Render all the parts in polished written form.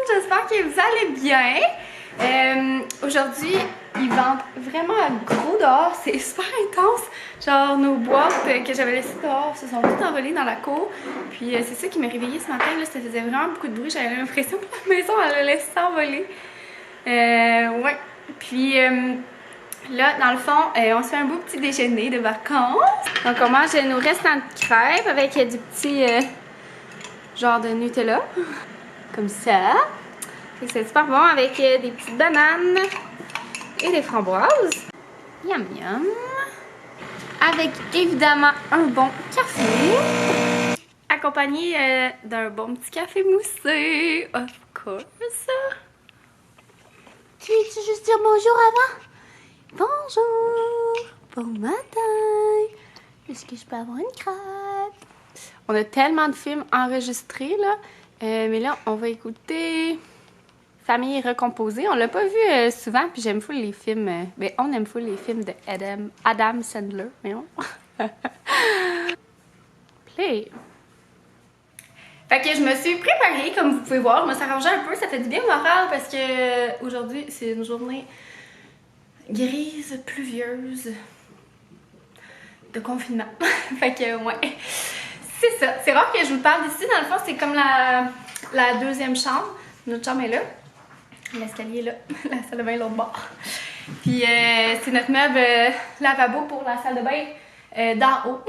j'espère que vous allez bien. Aujourd'hui, ils vendent vraiment gros dehors, c'est super intense. Genre nos boîtes que j'avais laissées dehors se sont toutes envolées dans la cour. Puis c'est ça qui m'a réveillée ce matin, là, ça faisait vraiment beaucoup de bruit, j'avais l'impression que la maison elle a laissé s'envoler. Ouais, puis là dans le fond, on se fait un beau petit déjeuner de vacances. Donc on mange nos restants de crêpes avec du petit genre de Nutella, comme ça. C'est super bon avec des petites bananes et des framboises. Yum yum. Avec évidemment un bon café. Accompagné d'un bon petit café moussé. Of course. Tu veux-tu juste dire bonjour avant? Bonjour. Bon matin. Est-ce que je peux avoir une crêpe? On a tellement de films enregistrés là. Mais là, on va écouter Famille recomposée. On l'a pas vu souvent, puis j'aime full les films. Ben, on aime full les films de Adam Sandler. Voyons. Play. Fait que je me suis préparée, comme vous pouvez voir. Je me suis arrangée un peu. Ça fait du bien au moral parce que aujourd'hui, c'est une journée grise, pluvieuse, de confinement. Fait que, ouais. C'est ça. C'est rare que je vous parle d'ici. Dans le fond, c'est comme la deuxième chambre. Notre chambre est là. L'escalier est là. La salle de bain est l'autre bord. Puis c'est notre meuble lavabo pour la salle de bain d'en haut.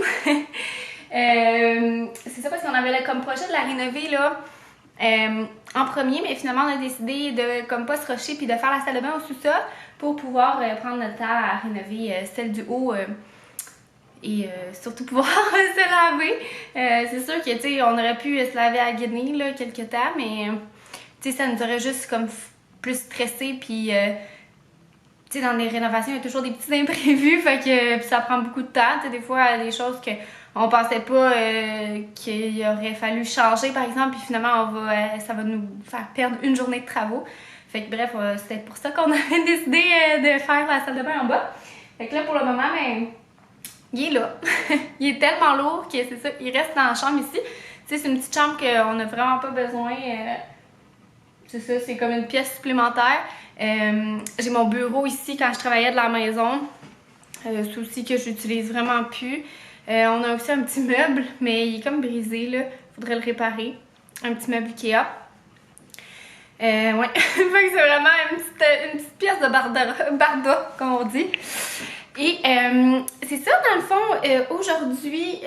C'est ça parce qu'on avait comme projet de la rénover là en premier, mais finalement on a décidé de comme pas se rusher puis de faire la salle de bain au sous-sol pour pouvoir prendre notre temps à rénover celle du haut. Et surtout pouvoir se laver. C'est sûr que, tu sais, on aurait pu se laver à Guinée, là, quelques temps, mais, tu sais, ça nous aurait juste, comme, plus stressé, puis, tu sais, dans les rénovations, il y a toujours des petits imprévus, fait que ça prend beaucoup de temps, tu sais, des fois, des choses qu'on pensait pas qu'il aurait fallu changer, par exemple, puis finalement, ça va nous faire perdre une journée de travaux. Fait que, bref, c'était pour ça qu'on avait décidé de faire la salle de bain en bas. Fait que là, pour le moment, ben, il est là. Il est tellement lourd que c'est ça, il reste dans la chambre ici. Tu sais, c'est une petite chambre qu'on n'a vraiment pas besoin. C'est ça, c'est comme une pièce supplémentaire. J'ai mon bureau ici quand je travaillais de la maison. C'est aussi que j'utilise vraiment plus. On a aussi un petit meuble, mais il est comme brisé là. Faudrait le réparer. Un petit meuble Ikea. Ouais, fait que c'est vraiment une petite pièce de barda, comme on dit. Et c'est ça, dans le fond, aujourd'hui,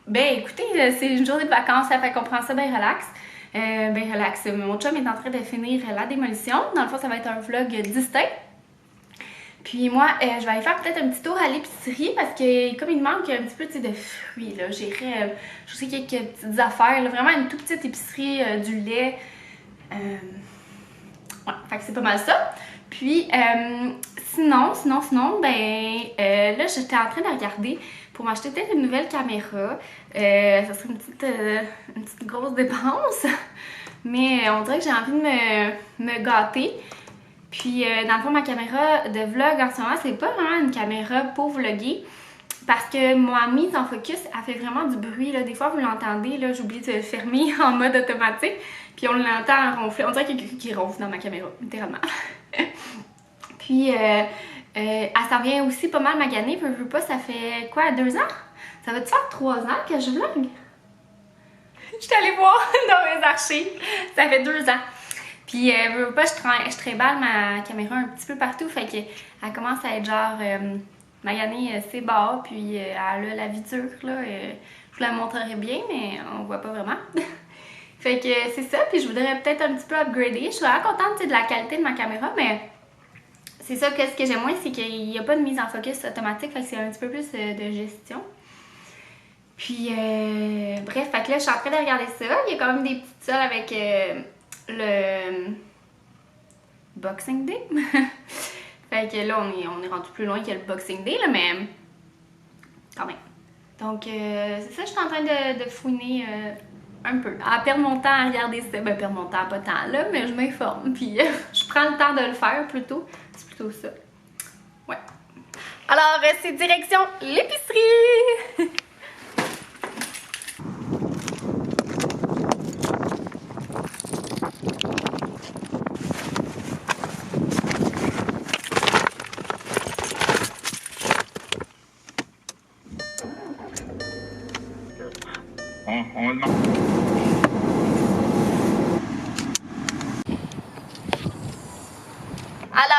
ben écoutez, c'est une journée de vacances, ça fait qu'on prend ça bien relax. Ben relax, mon chum est en train de finir la démolition. Dans le fond, ça va être un vlog distinct. Puis moi, je vais aller faire peut-être un petit tour à l'épicerie parce que comme il me manque un petit peu de fruits, là, j'irai, je sais quelques petites affaires, là, vraiment une toute petite épicerie, du lait. Ouais, fait que c'est pas mal ça. Puis sinon, ben là j'étais en train de regarder pour m'acheter peut-être une nouvelle caméra. Ça serait une petite grosse dépense. Mais on dirait que j'ai envie de me gâter. Puis dans le fond, ma caméra de vlog en ce moment, c'est pas vraiment une caméra pour vlogger. Parce que ma mise en focus, elle fait vraiment du bruit. Là. Des fois, vous l'entendez, là, j'oublie de fermer en mode automatique. Puis on l'entend ronfler. On dirait qu'il y a quelqu'un qui ronfle dans ma caméra, littéralement. Puis, elle s'en vient aussi pas mal maganée. Je veux pas, ça fait quoi, 2 ans? Ça va-tu faire 3 ans que je vlog? Je suis allée voir dans mes archives. Ça fait 2 ans. Puis, je veux pas, je trimballe ma caméra un petit peu partout. Fait qu'elle commence à être genre maganée ses bords. Puis, elle a la vie dure, là. Je vous la montrerai bien, mais on voit pas vraiment. Fait que c'est ça. Puis, je voudrais peut-être un petit peu upgrader. Je suis vraiment contente de la qualité de ma caméra, mais c'est ça que ce que j'aime moins, c'est qu'il n'y a pas de mise en focus automatique, fait que c'est un petit peu plus de gestion. Puis, bref, fait que là, je suis en train de regarder ça. Il y a quand même des petites sols avec le Boxing Day. Fait que là, on est rendu plus loin que le Boxing Day, là, mais quand même. Donc, c'est ça, je suis en train de fouiner un peu. À perdre mon temps à regarder ça. Ben, perdre mon temps, pas tant là, mais je m'informe. Puis, je prends le temps de le faire plutôt. C'est plutôt ça. Ouais. Alors, c'est direction l'épicerie!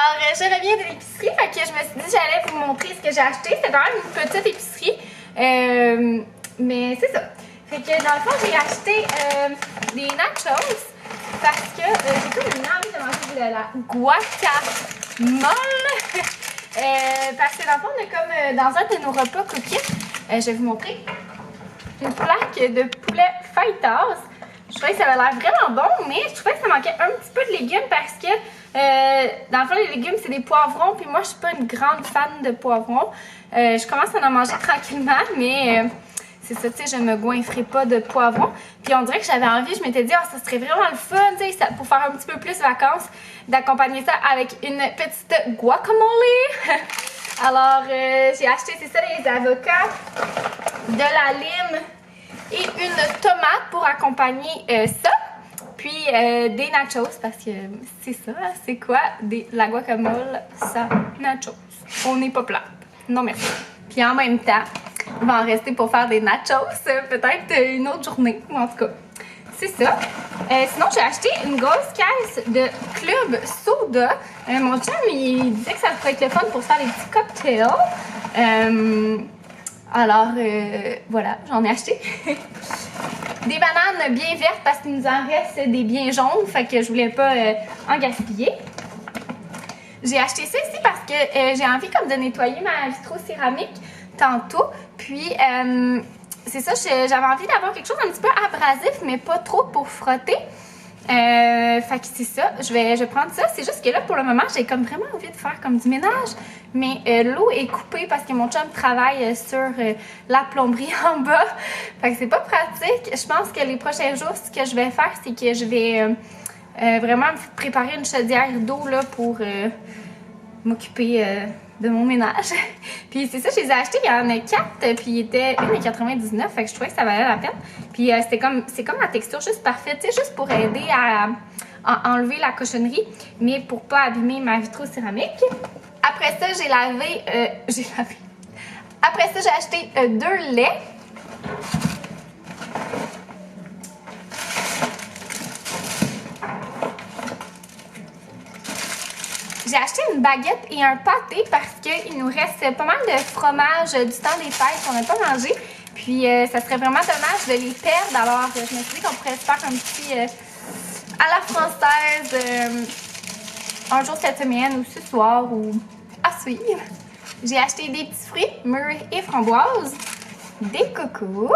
Alors, je reviens de l'épicerie, fait que je me suis dit que j'allais vous montrer ce que j'ai acheté. C'était quand même une petite épicerie, mais c'est ça. Fait que dans le fond, j'ai acheté des nachos parce que j'ai comme une envie de manger de la guacamole. Parce que dans le fond, on est comme dans un de nos repas cookies. Je vais vous montrer une plaque de poulet fajitas. Je trouvais que ça avait l'air vraiment bon, mais je trouvais que ça manquait un petit peu de légumes parce que dans le fond, les légumes, c'est des poivrons, puis moi, je suis pas une grande fan de poivrons. Je commence à en manger tranquillement, mais c'est ça, tu sais, je me goinfrerai pas de poivrons. Puis on dirait que j'avais envie, je m'étais dit, ça serait vraiment le fun, tu sais, pour faire un petit peu plus vacances, d'accompagner ça avec une petite guacamole. Alors, j'ai acheté, c'est ça, les avocats, de la lime et une tomate pour accompagner ça. Puis des nachos, parce que c'est ça, c'est quoi? La guacamole, ça, nachos. On n'est pas plate. Non, merci. Puis en même temps, il va en rester pour faire des nachos, peut-être une autre journée, ou en tout cas. C'est ça. Sinon, j'ai acheté une grosse caisse de Club Soda. Mon chum, il disait que ça pourrait être le fun pour faire des petits cocktails. Alors, voilà, j'en ai acheté. Des bananes bien vertes parce qu'il nous en reste des bien jaunes, fait que je voulais pas en gaspiller. J'ai acheté ça ici parce que j'ai envie comme de nettoyer ma vitrocéramique tantôt. Puis, c'est ça, j'avais envie d'avoir quelque chose un petit peu abrasif, mais pas trop pour frotter. Fait que c'est ça, je vais prendre ça. C'est juste que là, pour le moment, j'ai comme vraiment envie de faire comme du ménage. Mais l'eau est coupée parce que mon chum travaille sur la plomberie en bas. Fait que c'est pas pratique. Je pense que les prochains jours, ce que je vais faire, c'est que je vais vraiment me préparer une chaudière d'eau là pour m'occuper de mon ménage. Puis c'est ça, je les ai achetés, il y en a 4, puis il était 1,99 $, fait que je trouvais que ça valait la peine. Puis c'est comme la texture juste parfaite, tu sais, juste pour aider à enlever la cochonnerie, mais pour pas abîmer ma vitrocéramique. Après ça, j'ai lavé. Après ça, j'ai acheté 2 laits. J'ai acheté une baguette et un pâté parce qu'il nous reste pas mal de fromage du temps des fêtes qu'on n'a pas mangé. Puis ça serait vraiment dommage de les perdre. Alors je me suis dit qu'on pourrait se faire un petit à la française un jour cette semaine ou ce soir ou à suivre. J'ai acheté des petits fruits, mûres et framboises, des cocos.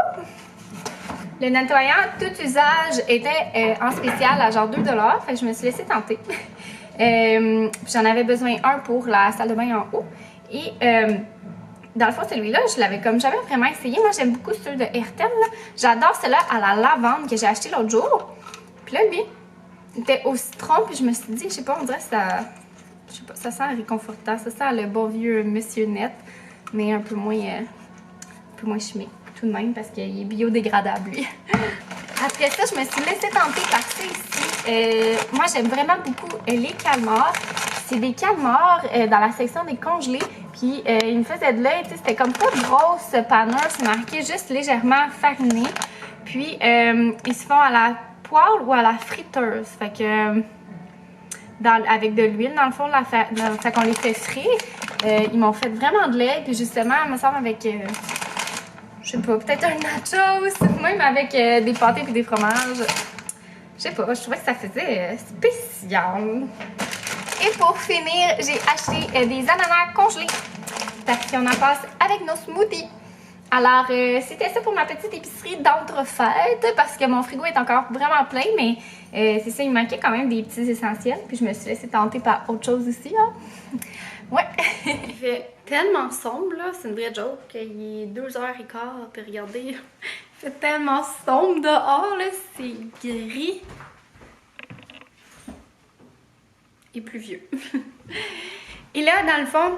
Le nettoyant tout usage était en spécial à genre 2 $, fait que je me suis laissée tenter. J'en avais besoin un pour la salle de bain en haut. Et dans le fond, celui-là, je l'avais comme jamais vraiment essayé. Moi, j'aime beaucoup ceux de Airtel. J'adore celui-là à la lavande que j'ai acheté l'autre jour. Puis là, lui, il était au citron. Puis je me suis dit, je sais pas, on dirait que ça... Je sais pas, ça sent réconfortant. Ça sent le bon vieux Monsieur Net. Mais un peu moins chimique tout de même parce qu'il est biodégradable, lui. Après ça, je me suis laissée tenter par ça ici. Moi, j'aime vraiment beaucoup les calmars. C'est des calmars dans la section des congelés. Puis, ils me faisaient de l'œil. C'était comme pas de grosse panure. C'est marqué juste légèrement fariné. Puis, ils se font à la poêle ou à la friteuse. Fait que, avec de l'huile, dans le fond, fait qu'on les fait frire. Ils m'ont fait vraiment de l'œil. Puis, justement, il me semble avec... je sais pas, peut-être un nachos, même avec des pâtés et des fromages. Je sais pas, je trouvais que ça faisait spécial. Et pour finir, j'ai acheté des ananas congelés parce qu'on en passe avec nos smoothies. Alors, c'était ça pour ma petite épicerie d'entre-fêtes parce que mon frigo est encore vraiment plein, mais c'est ça, il me manquait quand même des petits essentiels. Puis je me suis laissée tenter par autre chose aussi, là. Ouais. Il fait tellement sombre, là. C'est une vraie joke. Il est 2h15, puis regardez, il fait tellement sombre dehors, là. C'est gris. Et pluvieux. Et là, dans le fond,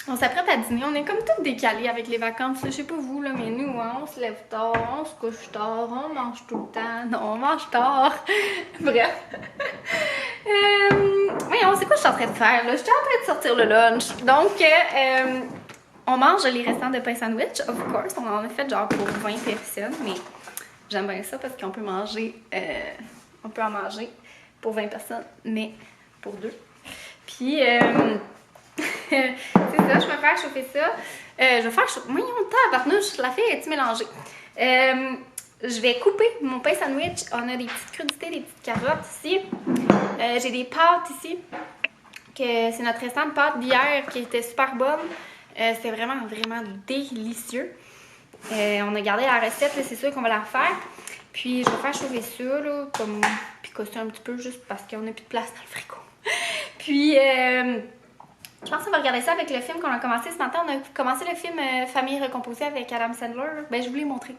on s'apprête à dîner. On est comme toutes décalées avec les vacances. Je sais pas vous, là, mais nous, hein, on se lève tard, on se couche tard, on mange tout le temps. Non, on mange tard. Bref. Voyons, c'est quoi je suis en train de faire, là? Je suis en train de sortir le lunch. Donc, on mange les restants de pain sandwich, of course. On en a fait genre pour 20 personnes, mais j'aime bien ça parce qu'on peut manger, on peut en manger pour 20 personnes, mais pour 2. Puis, c'est ça, je vais faire chauffer ça. Je vais faire chauffer. Voyons, tabarnouche, la fille est-tu mélangée? Je vais couper mon pain sandwich. On a des petites crudités, des petites carottes ici. J'ai des pâtes ici. C'est notre restant de pâtes d'hier qui était super bonne. C'était vraiment, vraiment délicieux. On a gardé la recette, c'est sûr qu'on va la refaire. Puis je vais faire chauffer ça, là, comme picoter un petit peu juste parce qu'on n'a plus de place dans le frigo. Puis je pense qu'on va regarder ça avec le film qu'on a commencé ce matin. On a commencé le film Famille recomposée avec Adam Sandler. Ben, je voulais montrer.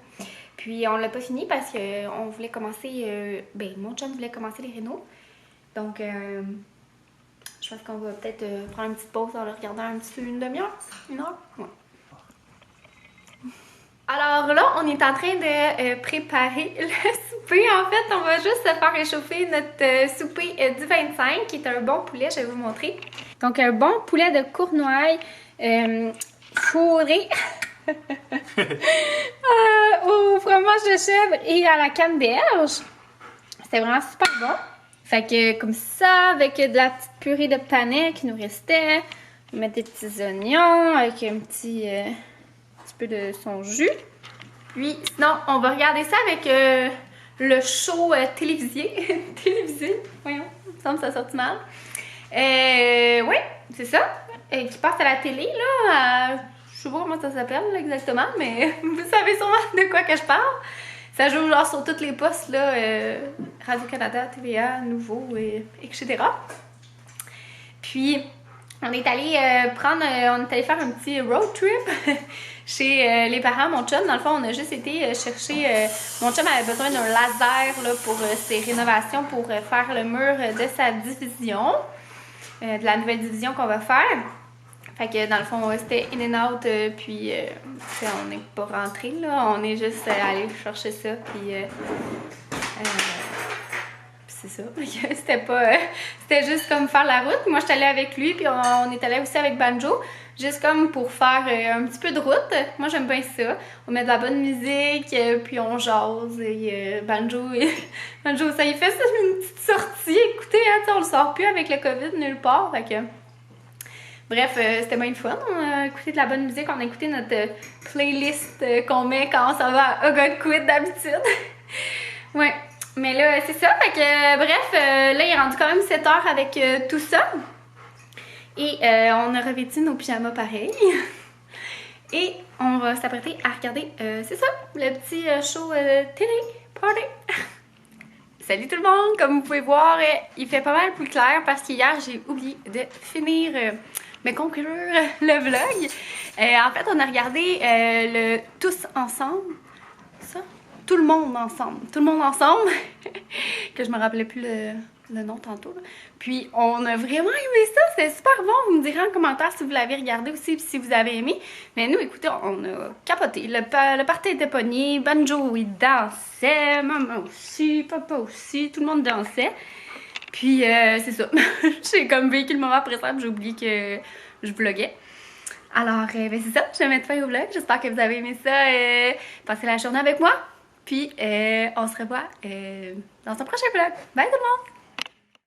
Puis on l'a pas fini parce qu'on voulait commencer. Mon chum voulait commencer les rénaux. Donc, je pense qu'on va peut-être prendre une petite pause en le regardant une demi-heure, une heure. Ouais. Alors là, on est en train de préparer le souper. En fait, on va juste faire réchauffer notre souper du 25, qui est un bon poulet, je vais vous montrer. Donc, un bon poulet de Cournoye fourré au fromage de chèvre et à la canneberge. C'était vraiment super bon. Fait que comme ça, avec de la petite purée de panais qui nous restait, on va mettre des petits oignons avec un petit peu de son jus. Puis sinon, on va regarder ça avec le show télévisé. Télévisé, voyons, il me semble que ça sortit mal. Oui, c'est ça. Qui passe à la télé, là. Je sais pas comment ça s'appelle exactement, mais vous savez sûrement de quoi que je parle. Ça joue genre sur tous les postes, là, Radio-Canada, TVA, Nouveau, etc. Puis, on est allé on est allé faire un petit road trip chez les parents. Mon chum, dans le fond, on a juste été chercher... mon chum avait besoin d'un laser là, pour ses rénovations, pour faire le mur de sa division, de la nouvelle division qu'on va faire. Fait que dans le fond, c'était in and out, puis on n'est pas rentré là, on est juste allé chercher ça, puis c'est ça. C'était juste comme faire la route. Moi, j'étais allée avec lui, puis on est allé aussi avec Banjo, juste comme pour faire un petit peu de route. Moi, j'aime bien ça. On met de la bonne musique, puis on jase, et Banjo, ça y fait ça, une petite sortie. Écoutez, hein, on le sort plus avec le COVID nulle part, fait que... Bref, c'était bien le fun. On a écouté de la bonne musique. On a écouté notre playlist qu'on met quand on s'en va à Ogunquit d'habitude. Ouais. Mais là, c'est ça. Fait que, bref, là, il est rendu quand même 7 heures avec tout ça. Et on a revêtu nos pyjamas pareil. Et on va s'apprêter à regarder, c'est ça, le petit show télé party. Salut tout le monde! Comme vous pouvez voir, il fait pas mal plus clair parce qu'hier, j'ai oublié de finir... mais conclure le vlog. En fait, on a regardé le Tous ensemble. Ça? Tout le monde ensemble. Tout le monde ensemble. Que je me rappelais plus le nom tantôt. Là. Puis, on a vraiment aimé ça. C'était super bon. Vous me direz en commentaire si vous l'avez regardé aussi, si vous avez aimé. Mais nous, écoutez, on a capoté. Le party était pogné. Banjo, il dansait. Maman aussi. Papa aussi. Tout le monde dansait. Puis, c'est ça. J'ai comme vécu le moment présent, j'ai oublié que je vloguais. Alors, ben c'est ça. Je vais mettre fin au vlog. J'espère que vous avez aimé ça. Passez la journée avec moi. Puis, on se revoit dans un prochain vlog. Bye tout le monde!